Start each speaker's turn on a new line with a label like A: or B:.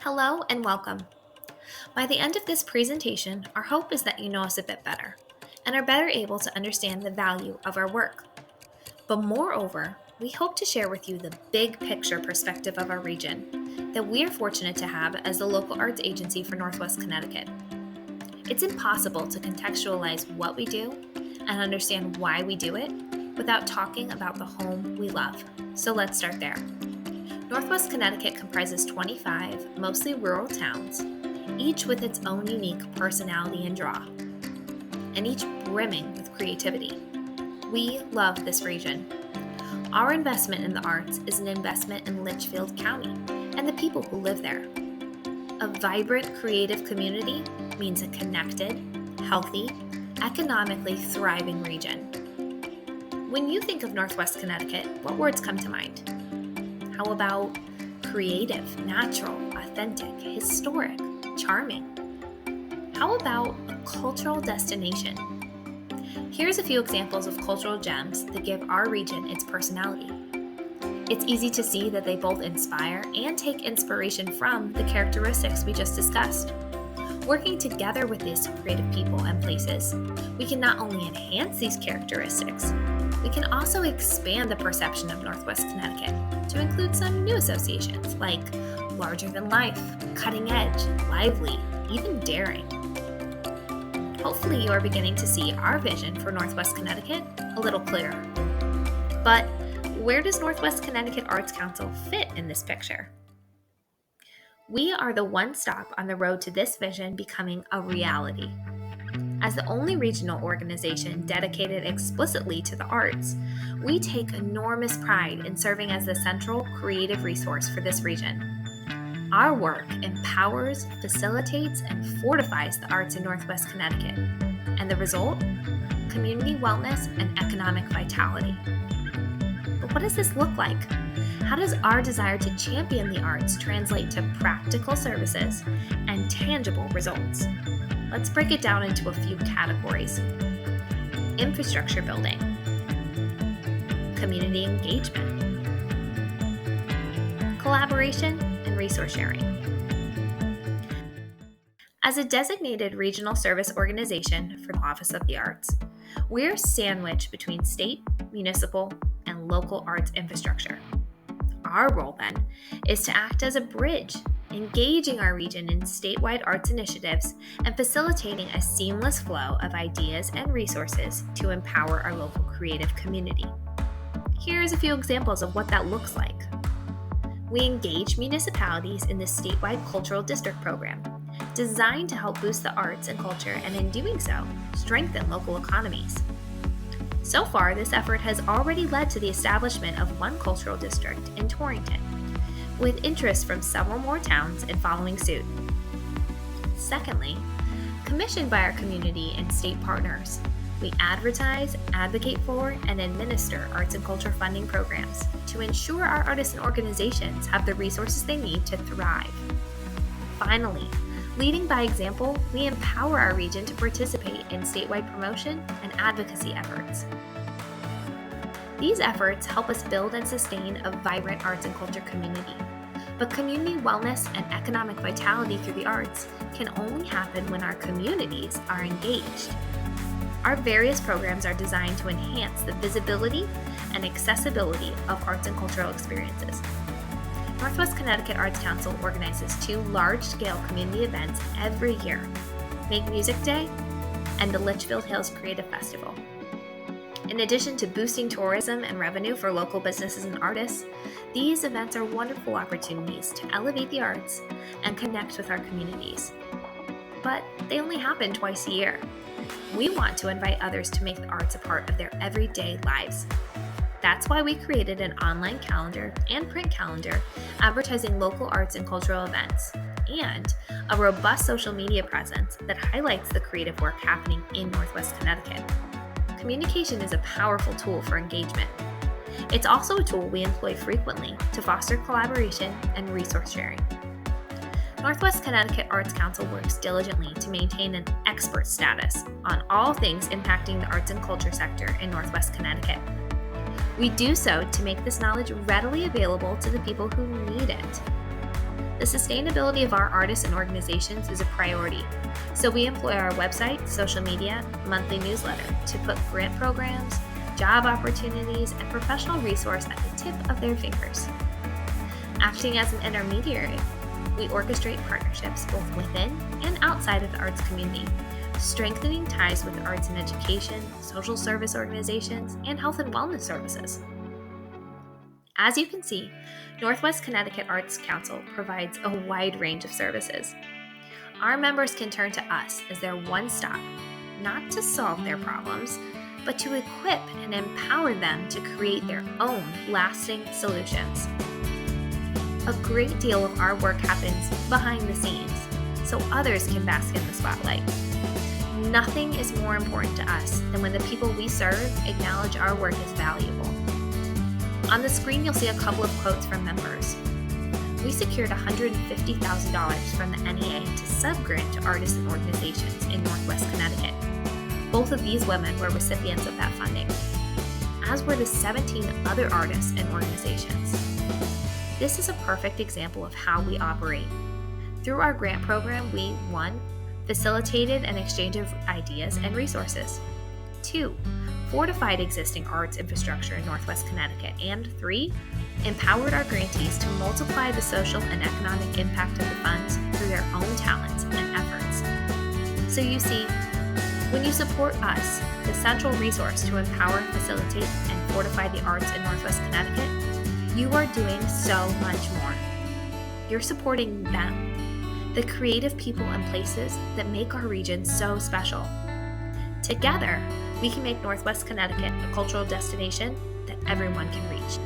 A: Hello and welcome. By the end of this presentation, our hope is that you know us a bit better and are better able to understand the value of our work. But moreover, we hope to share with you the big picture perspective of our region that we are fortunate to have as the local arts agency for Northwest Connecticut. It's impossible to contextualize what we do and understand why we do it without talking about the home we love. So let's start there. Northwest Connecticut comprises 25 mostly rural towns, each with its own unique personality and draw, and each brimming with creativity. We love this region. Our investment in the arts is an investment in Litchfield County and the people who live there. A vibrant, creative community means a connected, healthy, economically thriving region. When you think of Northwest Connecticut, what words come to mind? How about creative, natural, authentic, historic, charming? How about a cultural destination? Here's a few examples of cultural gems that give our region its personality. It's easy to see that they both inspire and take inspiration from the characteristics we just discussed. Working together with these creative people and places, we can not only enhance these characteristics, we can also expand the perception of Northwest Connecticut to include some new associations like larger than life, cutting edge, lively, even daring. Hopefully you are beginning to see our vision for Northwest Connecticut a little clearer. But where does Northwest Connecticut Arts Council fit in this picture? We are the one stop on the road to this vision becoming a reality. As the only regional organization dedicated explicitly to the arts, we take enormous pride in serving as the central creative resource for this region. Our work empowers, facilitates, and fortifies the arts in Northwest Connecticut, and the result? Community wellness and economic vitality. But what does this look like? How does our desire to champion the arts translate to practical services and tangible results? Let's break it down into a few categories. Infrastructure building, community engagement, collaboration, and resource sharing. As a designated regional service organization for the Office of the Arts, we're sandwiched between state, municipal, and local arts infrastructure. Our role, then, is to act as a bridge, engaging our region in statewide arts initiatives and facilitating a seamless flow of ideas and resources to empower our local creative community. Here's a few examples of what that looks like. We engage municipalities in the statewide cultural district program, designed to help boost the arts and culture and in doing so, strengthen local economies. So far, this effort has already led to the establishment of one cultural district in Torrington, with interest from several more towns in following suit. Secondly, commissioned by our community and state partners, we advertise, advocate for, and administer arts and culture funding programs to ensure our artists and organizations have the resources they need to thrive. Finally, leading by example, we empower our region to participate in statewide promotion and advocacy efforts. These efforts help us build and sustain a vibrant arts and culture community. But community wellness and economic vitality through the arts can only happen when our communities are engaged. Our various programs are designed to enhance the visibility and accessibility of arts and cultural experiences. Northwest Connecticut Arts Council organizes two large-scale community events every year, Make Music Day and the Litchfield Hills Creative Festival. In addition to boosting tourism and revenue for local businesses and artists, these events are wonderful opportunities to elevate the arts and connect with our communities. But they only happen twice a year. We want to invite others to make the arts a part of their everyday lives. That's why we created an online calendar and print calendar advertising local arts and cultural events, and a robust social media presence that highlights the creative work happening in Northwest Connecticut. Communication is a powerful tool for engagement. It's also a tool we employ frequently to foster collaboration and resource sharing. Northwest Connecticut Arts Council works diligently to maintain an expert status on all things impacting the arts and culture sector in Northwest Connecticut. We do so to make this knowledge readily available to the people who need it. The sustainability of our artists and organizations is a priority, so we employ our website, social media, monthly newsletter to put grant programs, job opportunities, and professional resource at the tip of their fingers. Acting as an intermediary, we orchestrate partnerships both within and outside of the arts community, strengthening ties with arts and education, social service organizations, and health and wellness services. As you can see, Northwest Connecticut Arts Council provides a wide range of services. Our members can turn to us as their one-stop, not to solve their problems, but to equip and empower them to create their own lasting solutions. A great deal of our work happens behind the scenes, so others can bask in the spotlight. Nothing is more important to us than when the people we serve acknowledge our work as valuable. On the screen, you'll see a couple of quotes from members. We secured $150,000 from the NEA to subgrant to artists and organizations in Northwest Connecticut. Both of these women were recipients of that funding, as were the 17 other artists and organizations. This is a perfect example of how we operate. Through our grant program, we 1. Facilitated an exchange of ideas and resources. 2. Fortified existing arts infrastructure in Northwest Connecticut. And 3. Empowered our grantees to multiply the social and economic impact of the funds through their own talents and efforts. So you see, when you support us, the central resource to empower, facilitate, and fortify the arts in Northwest Connecticut, you are doing so much more. You're supporting them, the creative people and places that make our region so special. Together, we can make Northwest Connecticut a cultural destination that everyone can reach.